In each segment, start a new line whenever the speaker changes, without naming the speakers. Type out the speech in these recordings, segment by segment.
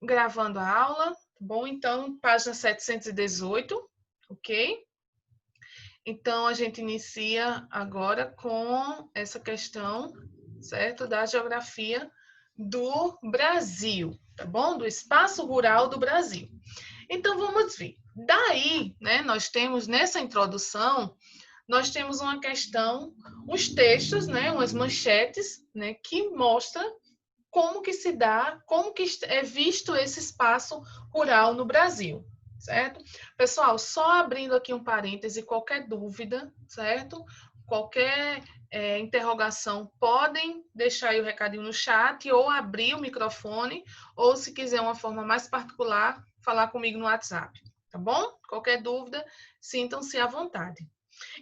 gravando a aula, tá bom? Então, página 718, ok? Então, a gente inicia agora com essa questão, certo? Da geografia do Brasil, tá bom? Do espaço rural do Brasil. Então, vamos ver. Daí, né, nós temos nessa introdução, nós temos uma questão, uns textos, né, umas manchetes, né, que mostra como que se dá, como que é visto esse espaço rural no Brasil, certo? Pessoal, só abrindo aqui um parêntese, qualquer dúvida, certo? Qualquer interrogação, podem deixar aí o recadinho no chat ou abrir o microfone, ou se quiser uma forma mais particular, falar comigo no WhatsApp, tá bom? Qualquer dúvida, sintam-se à vontade.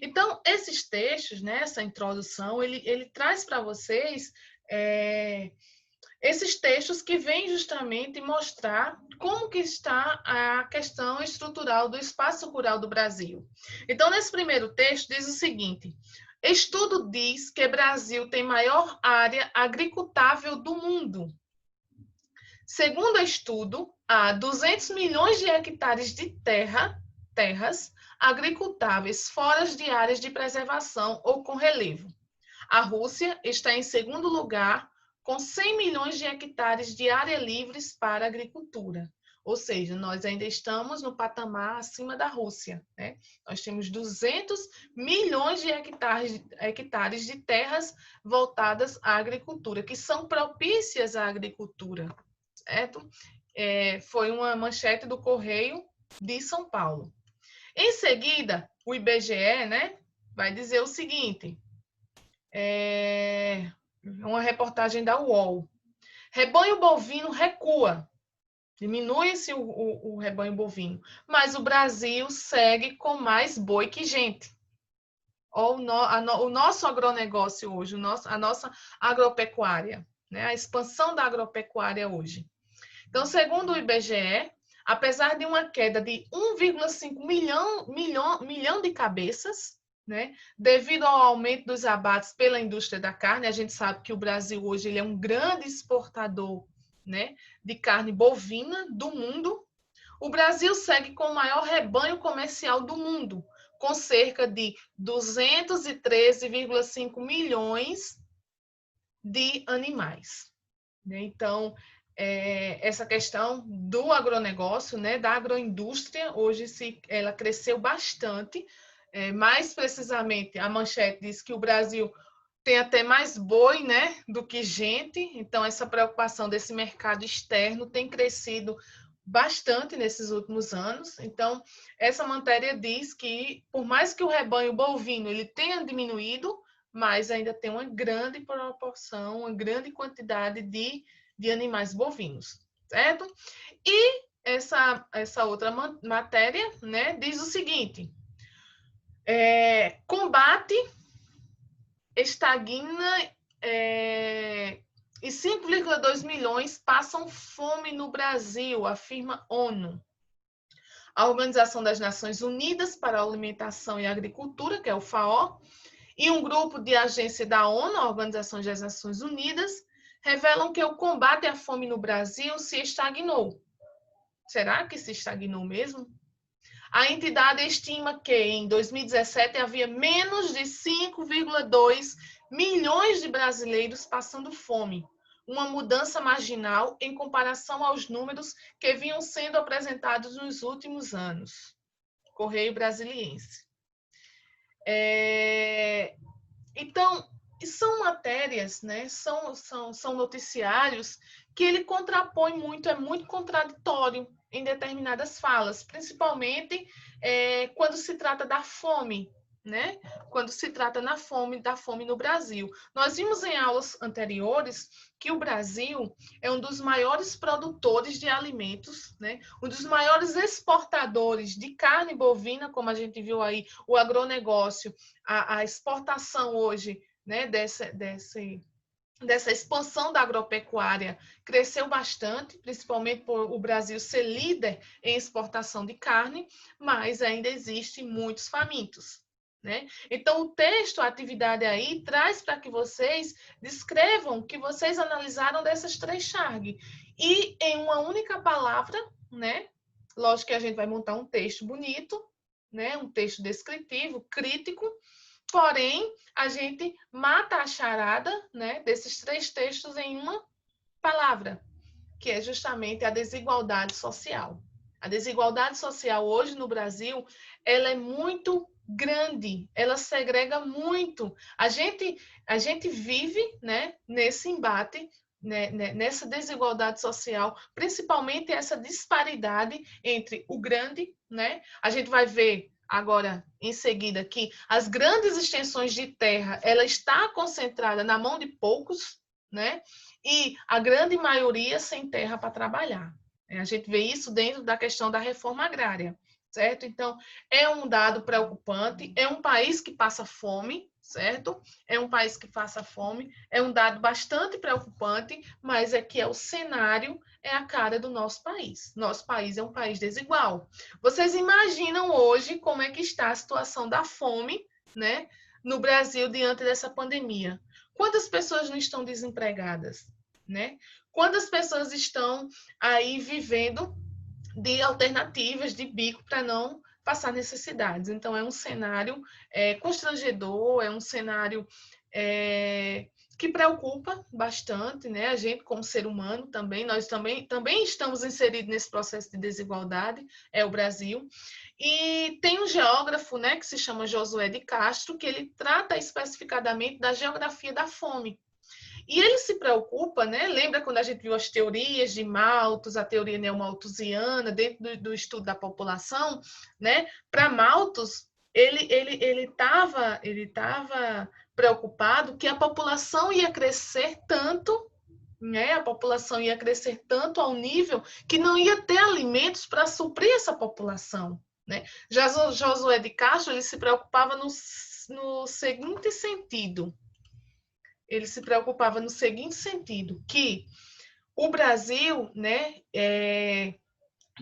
Então, esses textos, né, essa introdução, ele traz para vocês esses textos que vêm justamente mostrar como que está a questão estrutural do espaço rural do Brasil. Então, nesse primeiro texto, diz o seguinte: estudo diz que o Brasil tem maior área agricultável do mundo. Segundo o estudo, há 200 milhões de hectares de terras agricultáveis fora de áreas de preservação ou com relevo. A Rússia está em segundo lugar, com 100 milhões de hectares de área livres para agricultura. Ou seja, nós ainda estamos no patamar acima da Rússia, né? Nós temos 200 milhões de hectares de terras voltadas à agricultura, que são propícias à agricultura, certo? Foi uma manchete do Correio de São Paulo. Em seguida, o IBGE, né, vai dizer o seguinte: uma reportagem da UOL. Rebanho bovino recua. Diminui-se o rebanho bovino. Mas o Brasil segue com mais boi que gente. O nosso agronegócio hoje, a nossa agropecuária, né? A expansão da agropecuária hoje. Então, segundo o IBGE, apesar de uma queda de 1,5 milhão de cabeças, né, devido ao aumento dos abates pela indústria da carne, a gente sabe que o Brasil hoje ele é um grande exportador, né, de carne bovina do mundo. O Brasil segue com o maior rebanho comercial do mundo, com cerca de 213,5 milhões de animais. Então, essa questão do agronegócio, né, da agroindústria, hoje ela cresceu bastante. Mais precisamente, a manchete diz que o Brasil tem até mais boi, né, do que gente. Então, essa preocupação desse mercado externo tem crescido bastante nesses últimos anos. Então, essa matéria diz que, por mais que o rebanho bovino ele tenha diminuído, mas ainda tem uma grande proporção, uma grande quantidade de animais bovinos, certo? E essa outra matéria, né, diz o seguinte: combate estagna e 5,2 milhões passam fome no Brasil, afirma ONU. A Organização das Nações Unidas para a Alimentação e Agricultura, que é o FAO, e um grupo de agência da ONU, a Organização das Nações Unidas, revelam que o combate à fome no Brasil se estagnou. Será que se estagnou mesmo? A entidade estima que em 2017 havia menos de 5,2 milhões de brasileiros passando fome, uma mudança marginal em comparação aos números que vinham sendo apresentados nos últimos anos. Correio Brasiliense. Então, são matérias, né? São noticiários que ele contrapõe muito, é muito contraditório em determinadas falas, principalmente quando se trata da fome, né? Quando se trata da fome no Brasil. Nós vimos em aulas anteriores que o Brasil é um dos maiores produtores de alimentos, né? Um dos maiores exportadores de carne bovina, como a gente viu aí, o agronegócio, a exportação hoje, né, dessa expansão da agropecuária cresceu bastante, principalmente por o Brasil ser líder em exportação de carne, mas ainda existem muitos famintos, né? Então, o texto, a atividade aí, traz para que vocês descrevam o que vocês analisaram dessas três charges e em uma única palavra, né? Lógico que a gente vai montar um texto bonito, né? Um texto descritivo, crítico, porém, a gente mata a charada, né, desses 3 textos em uma palavra, que é justamente a desigualdade social. A desigualdade social hoje no Brasil, ela é muito grande, ela segrega muito. A gente vive, né, nesse embate, né, nessa desigualdade social, principalmente essa disparidade entre o grande, né? A gente vai ver agora em seguida que as grandes extensões de terra, ela está concentrada na mão de poucos, né? E a grande maioria sem terra para trabalhar. A gente vê isso dentro da questão da reforma agrária, certo? Então, é um dado preocupante, é um país que passa fome, certo? É um país que passa fome, é um dado bastante preocupante, mas é que é o cenário, é a cara do nosso país. Nosso país é um país desigual. Vocês imaginam hoje como é que está a situação da fome, né, no Brasil diante dessa pandemia? Quantas pessoas não estão desempregadas, né? Quantas pessoas estão aí vivendo de alternativas, de bico para não passar necessidades? Então, é um cenário constrangedor, é um cenário que preocupa bastante, né? A gente, como ser humano, também, nós também estamos inseridos nesse processo de desigualdade, é o Brasil. E tem um geógrafo, né, que se chama Josué de Castro, que ele trata especificadamente da geografia da fome. E ele se preocupa, né? Lembra quando a gente viu as teorias de Malthus, a teoria neomalthusiana, dentro do estudo da população, né? Para Malthus, ele tava preocupado que a população ia crescer tanto, né? A população ia crescer tanto ao nível que não ia ter alimentos para suprir essa população, né? Já Josué de Castro, ele se preocupava no seguinte sentido, ele se preocupava no seguinte sentido, que o Brasil, né,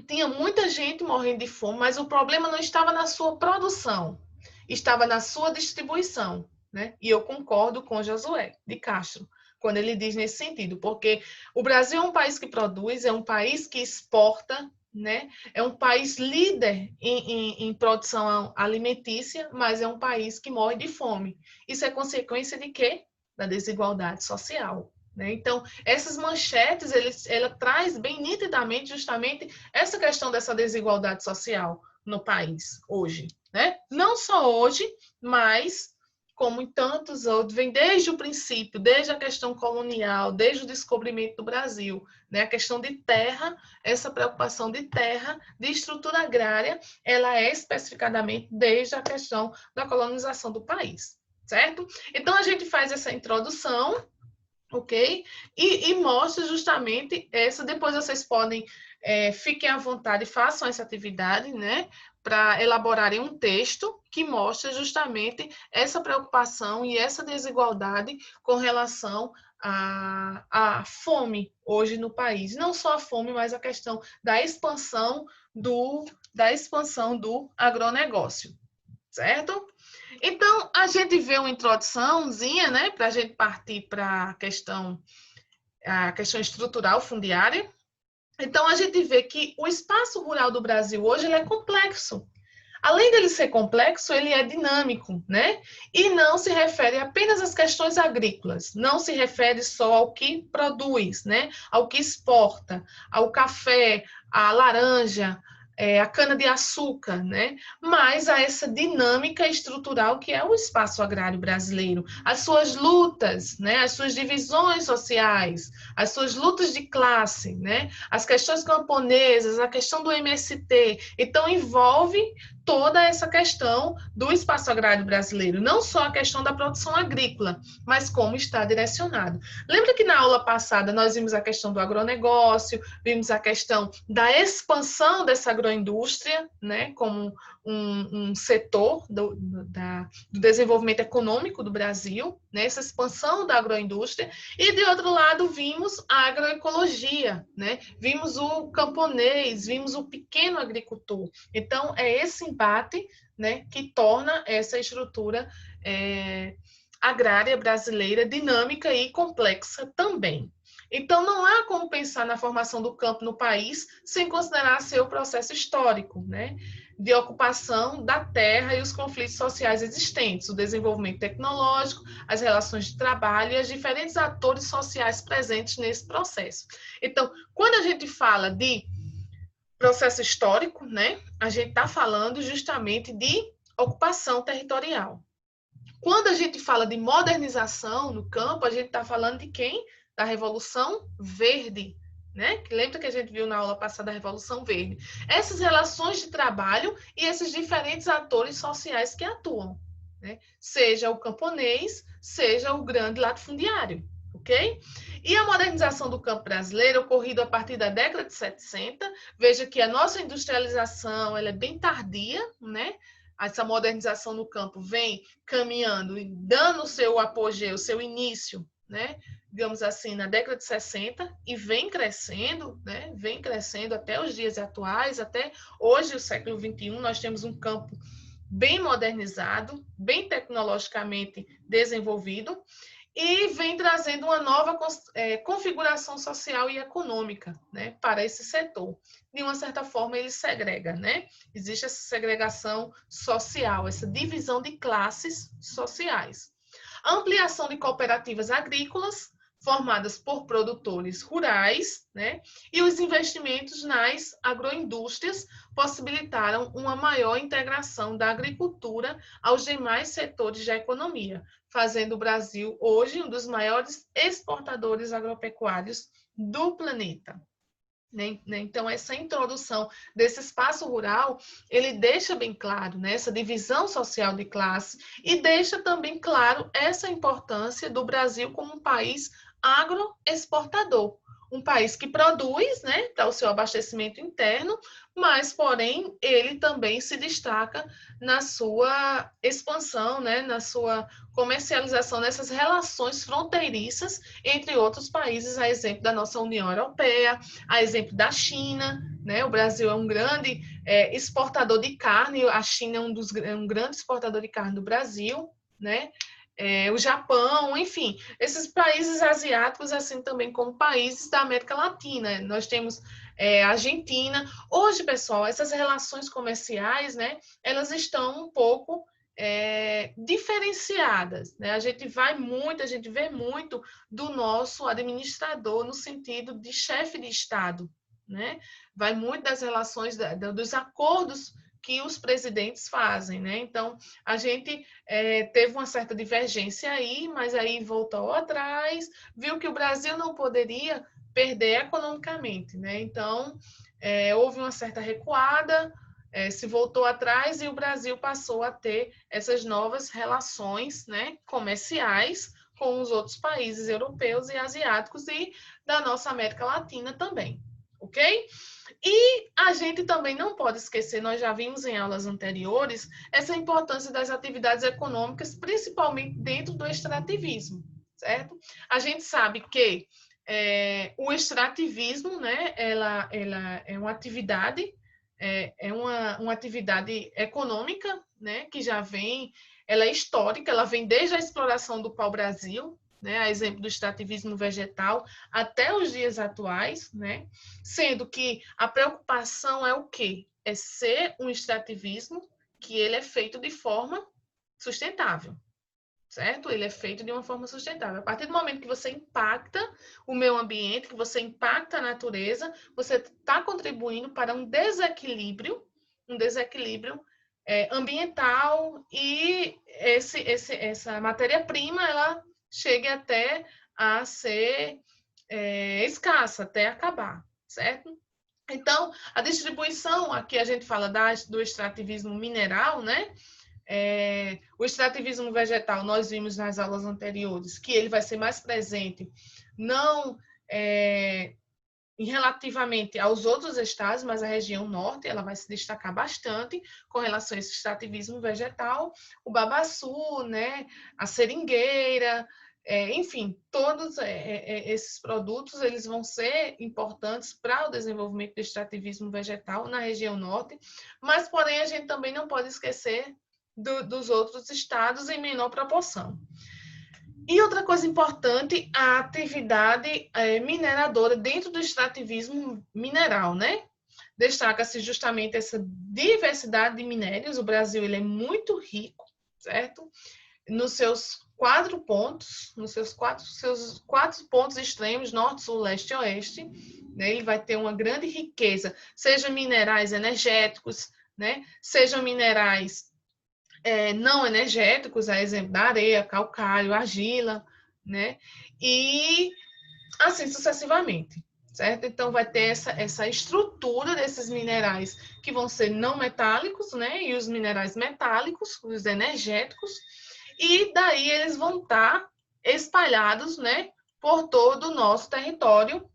tinha muita gente morrendo de fome, mas o problema não estava na sua produção, estava na sua distribuição, né? E eu concordo com Josué de Castro, quando ele diz nesse sentido, porque o Brasil é um país que produz, é um país que exporta, né? É um país líder em produção alimentícia, mas é um país que morre de fome. Isso é consequência de quê? Da desigualdade social, né? Então, essas manchetes, ela traz bem nitidamente justamente essa questão dessa desigualdade social no país hoje, né? Não só hoje, mas como em tantos outros, vem desde o princípio, desde a questão colonial, desde o descobrimento do Brasil, né? A questão de terra, essa preocupação de terra, de estrutura agrária, ela é especificadamente desde a questão da colonização do país, certo? Então, a gente faz essa introdução, ok? E mostra justamente essa. Depois vocês podem, fiquem à vontade, façam essa atividade, né? Para elaborarem um texto que mostra justamente essa preocupação e essa desigualdade com relação à fome hoje no país. Não só a fome, mas a questão da expansão do agronegócio, certo? Então, a gente vê uma introduçãozinha, né, para a gente partir para a questão estrutural fundiária. Então, a gente vê que o espaço rural do Brasil hoje ele é complexo. Além dele ser complexo, ele é dinâmico, né? E não se refere apenas às questões agrícolas, não se refere só ao que produz, né? Ao que exporta, ao café, à laranja, a cana-de-açúcar, né? Mas a essa dinâmica estrutural que é o espaço agrário brasileiro, as suas lutas, né? As suas divisões sociais, as suas lutas de classe, né? As questões camponesas, a questão do MST. Então, envolve toda essa questão do espaço agrário brasileiro, não só a questão da produção agrícola, mas como está direcionado. Lembra que na aula passada nós vimos a questão do agronegócio, vimos a questão da expansão dessa agroindústria, né, como um setor do desenvolvimento econômico do Brasil, né, essa expansão da agroindústria, e de outro lado vimos a agroecologia, né, vimos o camponês, vimos o pequeno agricultor. Então, é esse embate, né, que torna essa estrutura agrária brasileira dinâmica e complexa também. Então, não há como pensar na formação do campo no país sem considerar seu processo histórico, né, de ocupação da terra e os conflitos sociais existentes, o desenvolvimento tecnológico, as relações de trabalho e os diferentes atores sociais presentes nesse processo. Então, quando a gente fala de processo histórico, né, a gente está falando justamente de ocupação territorial. Quando a gente fala de modernização no campo, a gente está falando de quem? Da Revolução Verde, né? Que lembra que a gente viu na aula passada da Revolução Verde? Essas relações de trabalho e esses diferentes atores sociais que atuam, né? Seja o camponês, seja o grande latifundiário, ok? E a modernização do campo brasileiro, ocorrida a partir da década de 70, veja que a nossa industrialização ela é bem tardia, né? Essa modernização no campo vem caminhando e dando o seu apogeu, o seu início, né? Digamos assim, na década de 60 e vem crescendo, né? Vem crescendo até os dias atuais, até hoje, o século XXI, nós temos um campo bem modernizado, bem tecnologicamente desenvolvido e vem trazendo uma nova configuração social e econômica, né, para esse setor. De uma certa forma, ele segrega, né? Existe essa segregação social, essa divisão de classes sociais. A ampliação de cooperativas agrícolas, formadas por produtores rurais, né? E os investimentos nas agroindústrias possibilitaram uma maior integração da agricultura aos demais setores da economia, fazendo o Brasil hoje um dos maiores exportadores agropecuários do planeta. Então, essa introdução desse espaço rural, ele deixa bem claro, né, essa divisão social de classe e deixa também claro essa importância do Brasil como um país agroexportador, um país que produz, né, para o seu abastecimento interno, mas, porém, ele também se destaca na sua expansão, né, na sua comercialização, nessas relações fronteiriças entre outros países, a exemplo da nossa União Europeia, a exemplo da China, né? O Brasil é um grande exportador de carne, a China é um grande exportador de carne do Brasil, né? O Japão, enfim, esses países asiáticos, assim também como países da América Latina. Nós temos a Argentina. Hoje, pessoal, essas relações comerciais, né, elas estão um pouco diferenciadas, né? A gente vê muito do nosso administrador no sentido de chefe de Estado, né? Vai muito das relações, dos acordos que os presidentes fazem, né? Então, a gente teve uma certa divergência aí, mas aí voltou atrás, viu que o Brasil não poderia perder economicamente, né? Então, houve uma certa recuada, se voltou atrás e o Brasil passou a ter essas novas relações, né, comerciais com os outros países europeus e asiáticos e da nossa América Latina também, ok? E a gente também não pode esquecer, nós já vimos em aulas anteriores, essa importância das atividades econômicas, principalmente dentro do extrativismo, certo? A gente sabe que o extrativismo, né, ela é uma atividade uma atividade econômica, né, que já vem, ela é histórica, ela vem desde a exploração do pau-brasil, né, a exemplo do extrativismo vegetal, até os dias atuais, né, sendo que a preocupação é o quê? É ser um extrativismo que ele é feito de forma sustentável, certo? Ele é feito de uma forma sustentável. A partir do momento que você impacta o meio ambiente, que você impacta a natureza, você está contribuindo para um desequilíbrio ambiental e essa matéria-prima ela chegue até a ser escassa, até acabar, certo? Então, a distribuição, aqui a gente fala do extrativismo mineral, né? O extrativismo vegetal, nós vimos nas aulas anteriores que ele vai ser mais presente não relativamente aos outros estados, mas a região norte ela vai se destacar bastante com relação a esse extrativismo vegetal, o babaçu, né, a seringueira, enfim, todos esses produtos eles vão ser importantes para o desenvolvimento do extrativismo vegetal na região norte, mas porém a gente também não pode esquecer dos outros estados em menor proporção. E outra coisa importante, a atividade mineradora dentro do extrativismo mineral, né? Destaca-se justamente essa diversidade de minérios. O Brasil ele é muito rico, certo? Nos seus 4 pontos, seus quatro pontos extremos, norte, sul, leste e oeste, né? Ele vai ter uma grande riqueza, seja minerais energéticos, né? Sejam minerais não energéticos, a exemplo da areia, calcário, argila, né? E assim sucessivamente, certo? Então vai ter essa estrutura desses minerais que vão ser não metálicos, né? E os minerais metálicos, os energéticos, e daí eles vão estar espalhados, né? Por todo o nosso território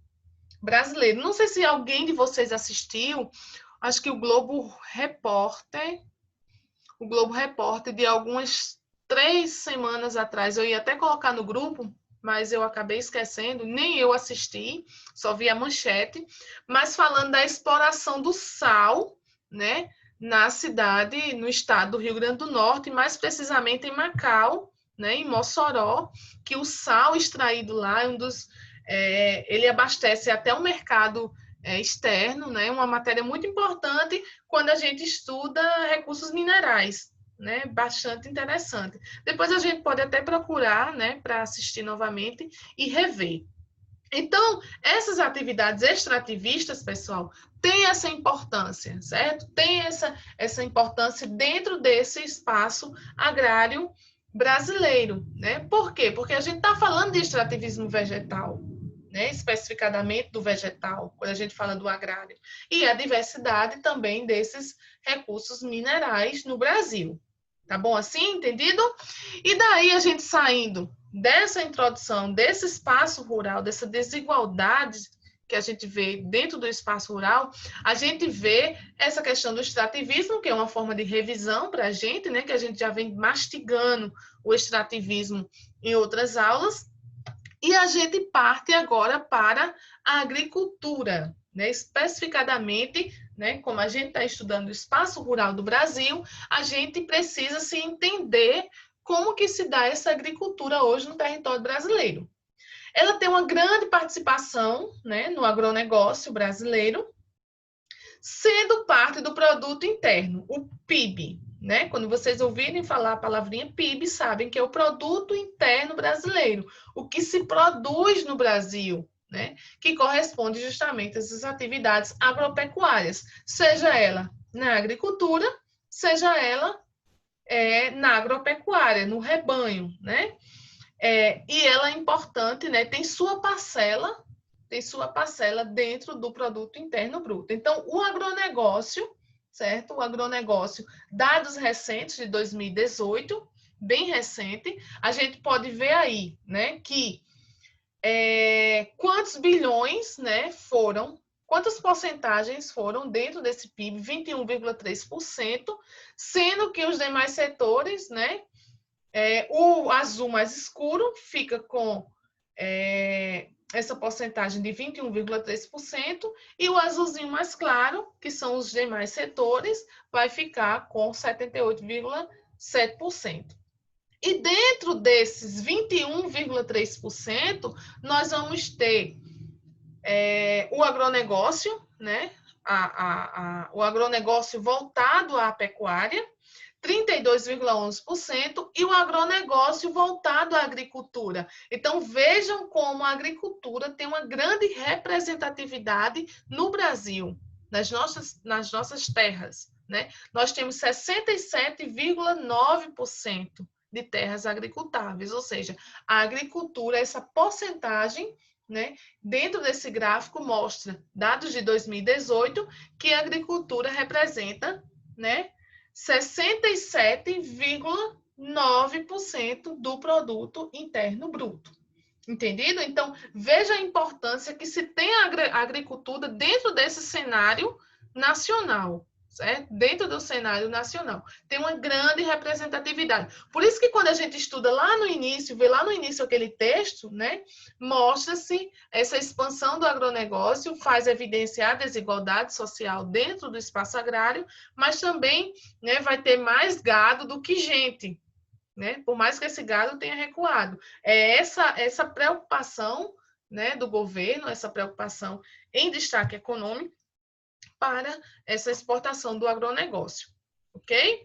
brasileiro. Não sei se alguém de vocês assistiu, acho que o Globo Repórter de algumas 3 semanas atrás. Eu ia até colocar no grupo, mas eu acabei esquecendo, nem eu assisti, só vi a manchete, mas falando da exploração do sal, né, na cidade, no estado do Rio Grande do Norte, mais precisamente em Macau, né, em Mossoró, que o sal extraído lá é ele abastece até o mercado externo, né, uma matéria muito importante quando a gente estuda recursos minerais, né? Bastante interessante. Depois a gente pode até procurar, né, para assistir novamente e rever. Então, essas atividades extrativistas, pessoal, têm essa importância, certo? Tem essa importância dentro desse espaço agrário brasileiro, né? Por quê? Porque a gente está falando de extrativismo vegetal, né? Especificadamente do vegetal, quando a gente fala do agrário. E a diversidade também desses recursos minerais no Brasil. Tá bom assim, entendido? E daí a gente saindo dessa introdução, desse espaço rural, dessa desigualdade que a gente vê dentro do espaço rural, a gente vê essa questão do extrativismo, que é uma forma de revisão para a gente, né? Que a gente já vem mastigando o extrativismo em outras aulas. E a gente parte agora para a agricultura, né? Especificadamente, né? Como a gente está estudando o espaço rural do Brasil, a gente precisa se entender como que se dá essa agricultura hoje no território brasileiro. Ela tem uma grande participação, né, no agronegócio brasileiro, sendo parte do produto interno, o PIB, né? Quando vocês ouvirem falar a palavrinha PIB, sabem que é o produto interno brasileiro, o que se produz no Brasil, né? Que corresponde justamente a essas atividades agropecuárias, seja ela na agricultura, seja ela na agropecuária, no rebanho, né? E ela é importante, né? Tem sua parcela dentro do produto interno bruto. Então, o agronegócio, certo? O agronegócio, dados recentes de 2018, bem recente, a gente pode ver aí, né, que quantos bilhões, né, quantas porcentagens foram dentro desse PIB, 21,3%, sendo que os demais setores, né, o azul mais escuro fica com essa porcentagem de 21,3% e o azulzinho mais claro, que são os demais setores, vai ficar com 78,7%. E dentro desses 21,3%, nós vamos ter o agronegócio, né? O agronegócio voltado à pecuária, 32,11%, e o agronegócio voltado à agricultura. Então, vejam como a agricultura tem uma grande representatividade no Brasil, nas nossas terras, né? Nós temos 67,9% de terras agricultáveis, ou seja, a agricultura, essa porcentagem, né, dentro desse gráfico mostra dados de 2018 que a agricultura representa, né, 67,9% do produto interno bruto. Entendido? Então, veja a importância que se tem a agricultura dentro desse cenário nacional, certo? Dentro do cenário nacional. Tem uma grande representatividade. Por isso que quando a gente estuda lá no início, vê lá no início aquele texto, né? Mostra-se essa expansão do agronegócio, faz evidenciar a desigualdade social dentro do espaço agrário, mas também, né, vai ter mais gado do que gente. né? Por mais que esse gado tenha recuado. É essa preocupação, né, do governo, essa preocupação em destaque econômico para essa exportação do agronegócio, ok?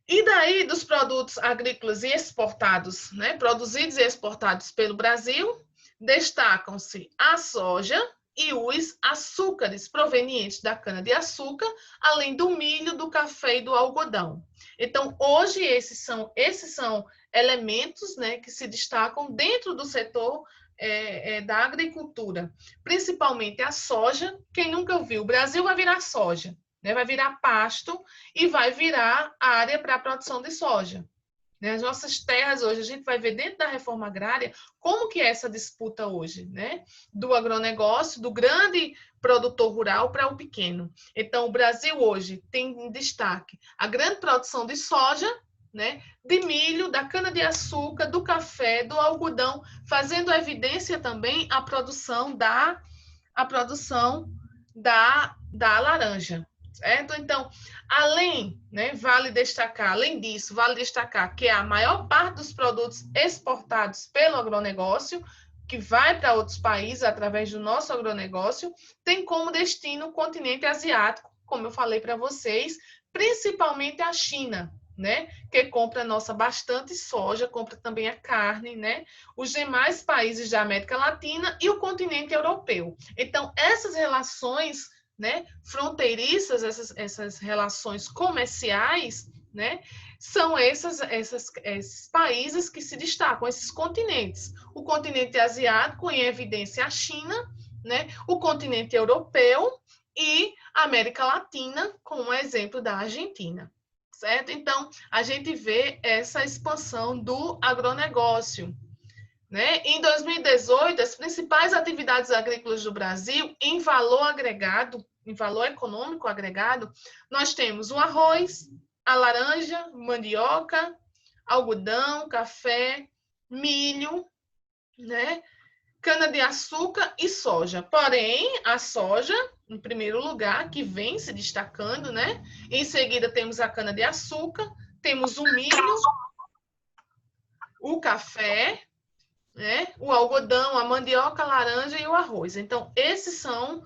E daí, dos produtos agrícolas e exportados, né, produzidos e exportados pelo Brasil, destacam-se a soja e os açúcares provenientes da cana-de-açúcar, além do milho, do café e do algodão. Então, hoje, esses são elementos, né, que se destacam dentro do setor da agricultura, principalmente a soja. Quem nunca ouviu? O Brasil vai virar soja, né? Vai virar pasto e vai virar área para a produção de soja. As nossas terras hoje, a gente vai ver dentro da reforma agrária como que é essa disputa hoje, né? Do agronegócio, do grande produtor rural para o pequeno. Então, o Brasil hoje tem em destaque a grande produção de soja, né? De milho, da cana-de-açúcar, do café, do algodão, fazendo evidência também a produção da laranja. Certo? Então, além disso, vale destacar que a maior parte dos produtos exportados pelo agronegócio, que vai para outros países através do nosso agronegócio, tem como destino o continente asiático, como eu falei para vocês, principalmente a China, né? Que compra nossa bastante soja, compra também a carne, né? Os demais países da América Latina e o continente europeu. Então, essas relações, né, fronteiriças, essas relações comerciais, né, são esses países que se destacam, esses continentes. O continente asiático, em evidência, a China, né, o continente europeu e a América Latina, com o exemplo da Argentina. Certo? Então, a gente vê essa expansão do agronegócio. Né? Em 2018, as principais atividades agrícolas do Brasil, em valor agregado, em valor econômico agregado, nós temos o arroz, a laranja, mandioca, algodão, café, milho, né? Cana-de-açúcar e soja. Porém, a soja, em primeiro lugar, que vem se destacando, né? Em seguida, temos a cana-de-açúcar, temos o milho, o café, né? O algodão, a mandioca, a laranja e o arroz. Então, esses são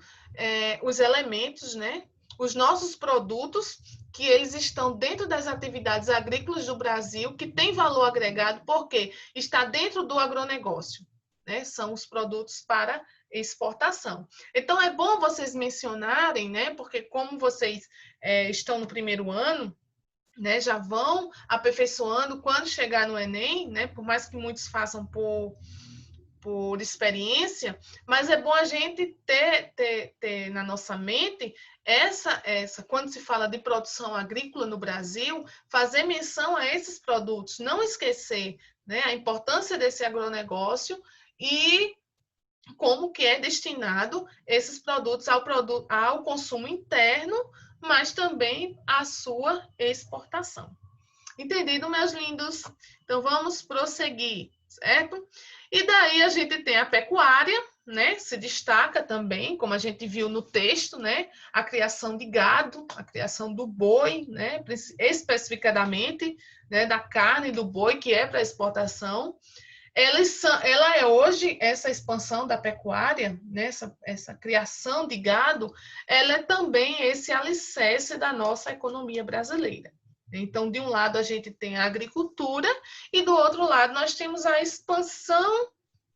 os elementos, né? Os nossos produtos que eles estão dentro das atividades agrícolas do Brasil, que tem valor agregado, porque está dentro do agronegócio, né? São os produtos para exportação. Então, é bom vocês mencionarem, né? Porque como vocês estão no primeiro ano, né, já vão aperfeiçoando quando chegar no Enem, né, por mais que muitos façam por experiência, mas é bom a gente ter na nossa mente quando se fala de produção agrícola no Brasil, fazer menção a esses produtos, não esquecer, né, a importância desse agronegócio e como que é destinado esses produtos ao consumo interno, mas também à sua exportação. Entendido, meus lindos? Então, vamos prosseguir, certo? E daí a gente tem a pecuária, né? Se destaca também, como a gente viu no texto, né? A criação de gado, a criação do boi, né? Especificadamente, né? Da carne do boi, que é para exportação. Ela é hoje, essa expansão da pecuária, né, essa criação de gado, ela é também esse alicerce da nossa economia brasileira. Então, de um lado, a gente tem a agricultura e do outro lado, nós temos a expansão,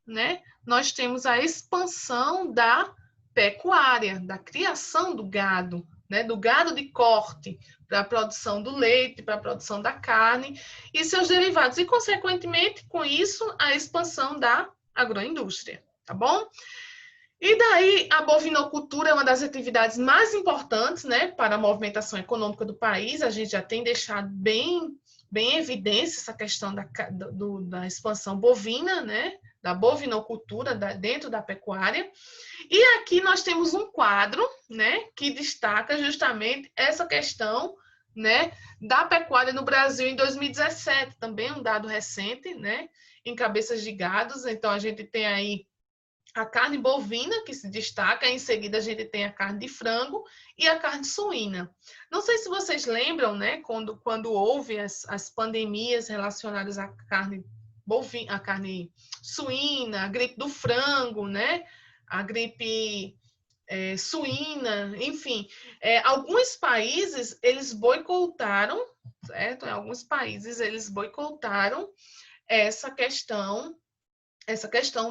né? Nós temos a expansão da pecuária, da criação do gado, né? Do gado de corte, para a produção do leite, para a produção da carne e seus derivados. E, consequentemente, com isso, a expansão da agroindústria, tá bom? E daí, a bovinocultura é uma das atividades mais importantes, né, para a movimentação econômica do país. A gente já tem deixado bem em evidência essa questão da expansão bovina, né, da bovinocultura dentro da pecuária. E aqui nós temos um quadro, né, que destaca justamente essa questão, né, da pecuária no Brasil em 2017, também um dado recente, né, em cabeças de gados. Então, a gente tem aí a carne bovina, que se destaca, em seguida a gente tem a carne de frango e a carne suína. Não sei se vocês lembram, né, quando houve as pandemias relacionadas à carne bovina, a carne suína, a gripe do frango, né, a gripe suína, enfim, alguns países eles boicotaram, certo? Em alguns países eles boicotaram essa questão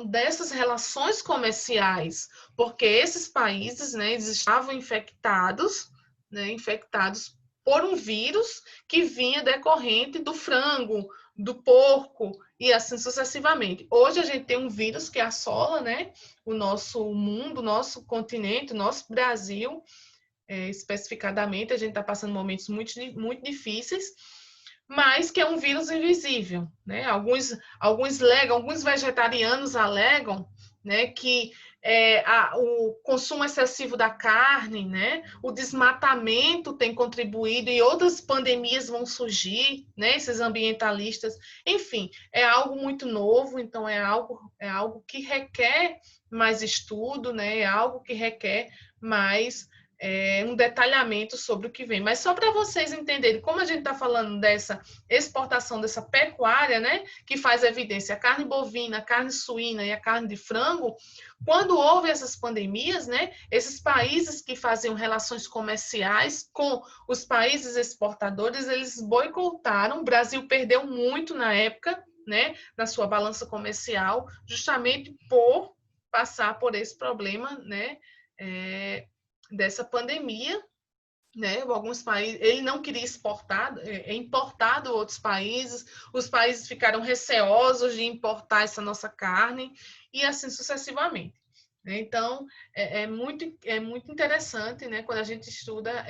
dessas relações comerciais, porque esses países, né, eles estavam infectados, né, infectados por um vírus que vinha decorrente do frango, do porco e assim sucessivamente. Hoje a gente tem um vírus que assola, né, o nosso mundo, o nosso continente, o nosso Brasil, especificadamente, a gente está passando momentos muito, muito difíceis, mas que é um vírus invisível, né? Alguns vegetarianos alegam, né, que o consumo excessivo da carne, né, o desmatamento tem contribuído e outras pandemias vão surgir, né, esses ambientalistas, enfim, é algo muito novo, então é algo que requer mais estudo, né, é algo que requer mais um detalhamento sobre o que vem. Mas só para vocês entenderem, como a gente está falando dessa exportação dessa pecuária, né, que faz evidência a carne bovina, a carne suína e a carne de frango, quando houve essas pandemias, né, esses países que faziam relações comerciais com os países exportadores, eles boicotaram, o Brasil perdeu muito na época, né, na sua balança comercial, justamente por passar por esse problema, né, dessa pandemia, né? Alguns países, ele não queria exportar, importado outros países, os países ficaram receosos de importar essa nossa carne e assim sucessivamente. Então, muito interessante, né, quando a gente estuda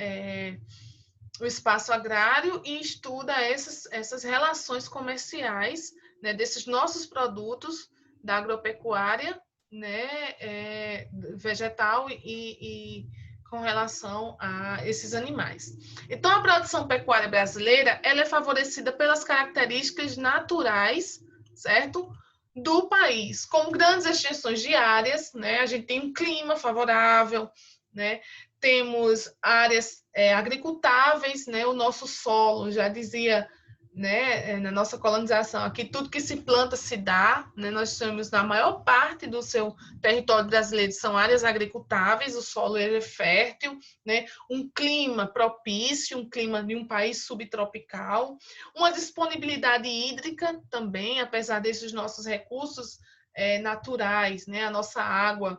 o espaço agrário e estuda essas relações comerciais, né, desses nossos produtos da agropecuária, né, vegetal e com relação a esses animais. Então, a produção pecuária brasileira ela é favorecida pelas características naturais, certo? Do país, com grandes extensões de áreas, né? A gente tem um clima favorável, né? Temos áreas agricultáveis, né? O nosso solo, já dizia, né, na nossa colonização, aqui tudo que se planta se dá, né? Nós temos na maior parte do seu território brasileiro são áreas agricultáveis, o solo ele é fértil, né? Um clima propício, um clima de um país subtropical, uma disponibilidade hídrica também, apesar desses nossos recursos naturais, né? A nossa água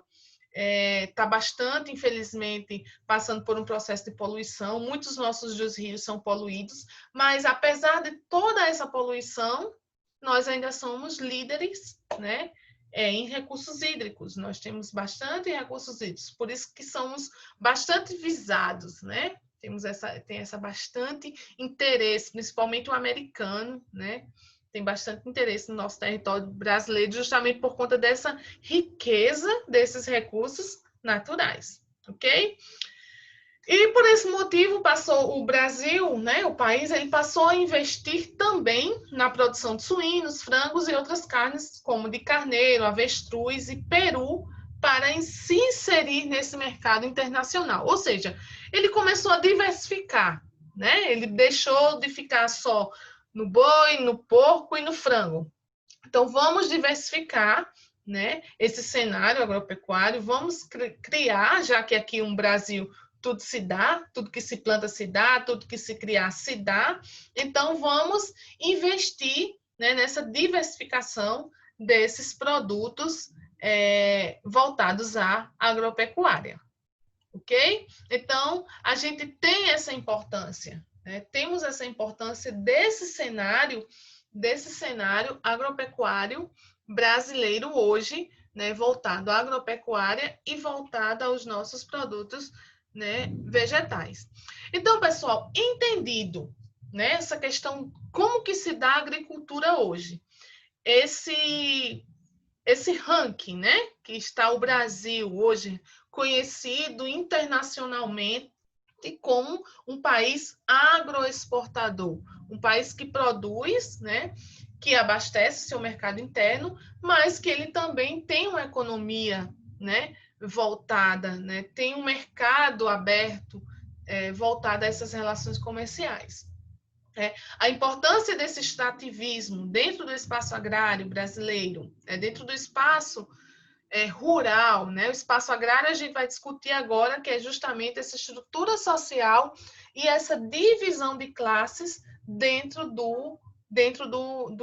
está bastante, infelizmente, passando por um processo de poluição. Muitos nossos rios são poluídos, mas apesar de toda essa poluição, nós ainda somos líderes, né, em recursos hídricos. Nós temos bastante recursos hídricos, por isso que somos bastante visados, né? Tem essa bastante interesse, principalmente o americano, né? Tem bastante interesse no nosso território brasileiro, justamente por conta dessa riqueza desses recursos naturais, ok? E por esse motivo passou o Brasil, né, o país, ele passou a investir também na produção de suínos, frangos e outras carnes, como de carneiro, avestruz e peru, para se inserir nesse mercado internacional. Ou seja, ele começou a diversificar, né? Ele deixou de ficar só no boi, no porco e no frango. Então, vamos diversificar, né, esse cenário agropecuário, vamos criar, já que aqui no Brasil tudo se dá, tudo que se planta se dá, tudo que se criar se dá, então vamos investir, né, nessa diversificação desses produtos voltados à agropecuária, ok? Então, a gente tem essa importância, né? Temos essa importância desse cenário agropecuário brasileiro hoje, né, voltado à agropecuária e voltado aos nossos produtos, né, vegetais. Então, pessoal, entendido, né, essa questão, como que se dá a agricultura hoje? Esse ranking, né, que está o Brasil hoje conhecido internacionalmente como um país agroexportador, um país que produz, né, que abastece seu mercado interno, mas que ele também tem uma economia, né, voltada, né, tem um mercado aberto, voltado a essas relações comerciais. A importância desse extrativismo dentro do espaço agrário brasileiro, dentro do espaço rural, né? O espaço agrário a gente vai discutir agora, que é justamente essa estrutura social e essa divisão de classes dentro do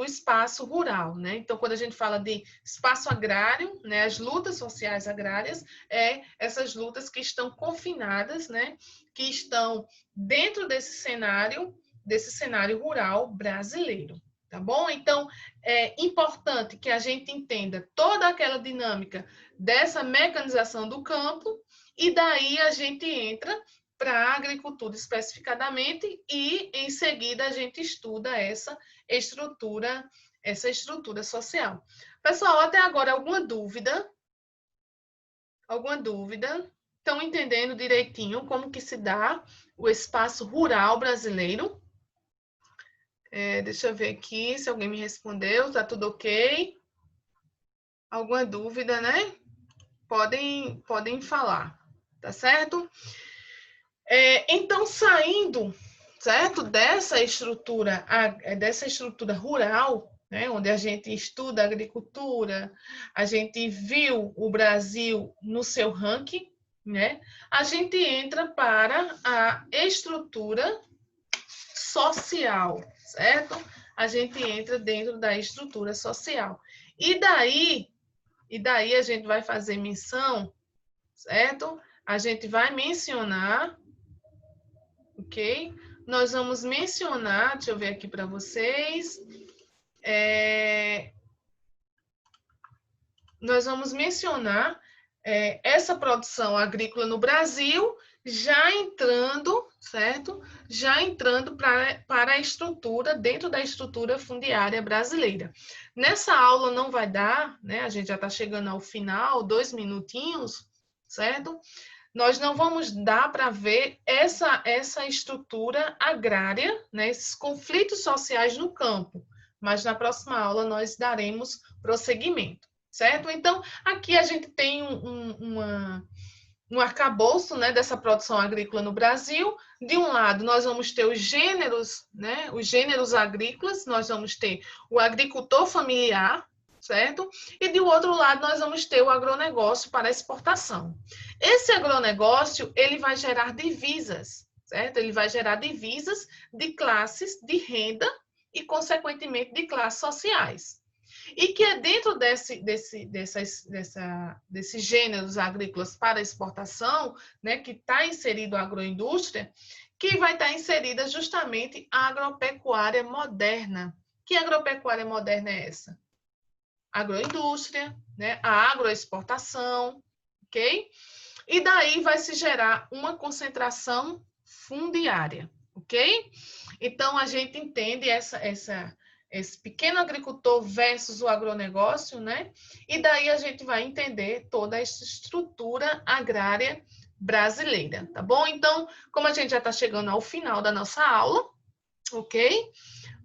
espaço rural, né? Então, quando a gente fala de espaço agrário, né, as lutas sociais agrárias, essas lutas que estão confinadas, né, que estão dentro desse cenário rural brasileiro. Tá bom? Então, é importante que a gente entenda toda aquela dinâmica dessa mecanização do campo e daí a gente entra para a agricultura especificadamente e, em seguida, a gente estuda essa estrutura social. Pessoal, até agora, alguma dúvida? Alguma dúvida? Estão entendendo direitinho como que se dá o espaço rural brasileiro? Deixa eu ver aqui se alguém me respondeu. Tá tudo ok? Alguma dúvida, né? Podem falar, tá certo? Então, saindo, certo, dessa estrutura rural, né, onde a gente estuda agricultura, a gente viu o Brasil no seu ranking, né? A gente entra para a estrutura social, certo? A gente entra dentro da estrutura social. E daí a gente vai fazer menção, certo? A gente vai mencionar, ok? Nós vamos mencionar, deixa eu ver aqui para vocês. Nós vamos mencionar essa produção agrícola no Brasil, já entrando, certo? Já entrando para a estrutura, dentro da estrutura fundiária brasileira. Nessa aula não vai dar, né? A gente já está chegando ao final, 2 minutinhos, certo? Nós não vamos dar para ver essa estrutura agrária, né? Esses conflitos sociais no campo, mas na próxima aula nós daremos prosseguimento. Certo? Então, aqui a gente tem um arcabouço, né, dessa produção agrícola no Brasil. De um lado, nós vamos ter os gêneros, né, os gêneros agrícolas, nós vamos ter o agricultor familiar, certo? E de outro lado, nós vamos ter o agronegócio para exportação. Esse agronegócio, ele vai gerar divisas, certo? Ele vai gerar divisas de classes de renda e, consequentemente, de classes sociais. E que é dentro desses gêneros agrícolas para exportação, né, que está inserido a agroindústria, que vai estar inserida justamente a agropecuária moderna. Que agropecuária moderna é essa? Agroindústria, né, a agroexportação, ok? E daí vai se gerar uma concentração fundiária, ok? Então, a gente entende esse pequeno agricultor versus o agronegócio, né? E daí a gente vai entender toda essa estrutura agrária brasileira, tá bom? Então, como a gente já está chegando ao final da nossa aula, ok?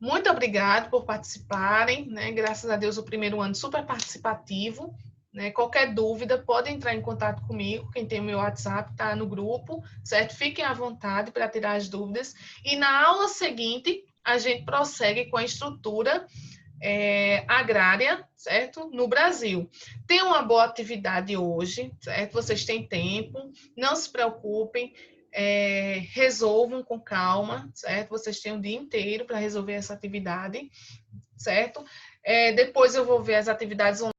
Muito obrigado por participarem, né? Graças a Deus, o primeiro ano super participativo, né? Qualquer dúvida, pode entrar em contato comigo, quem tem o meu WhatsApp, tá no grupo, certo? Fiquem à vontade para tirar as dúvidas. E na aula seguinte, a gente prossegue com a estrutura agrária, certo? No Brasil. Tem uma boa atividade hoje, certo? Vocês têm tempo, não se preocupem, resolvam com calma, certo? Vocês têm o dia inteiro para resolver essa atividade, certo? Depois eu vou ver as atividades online.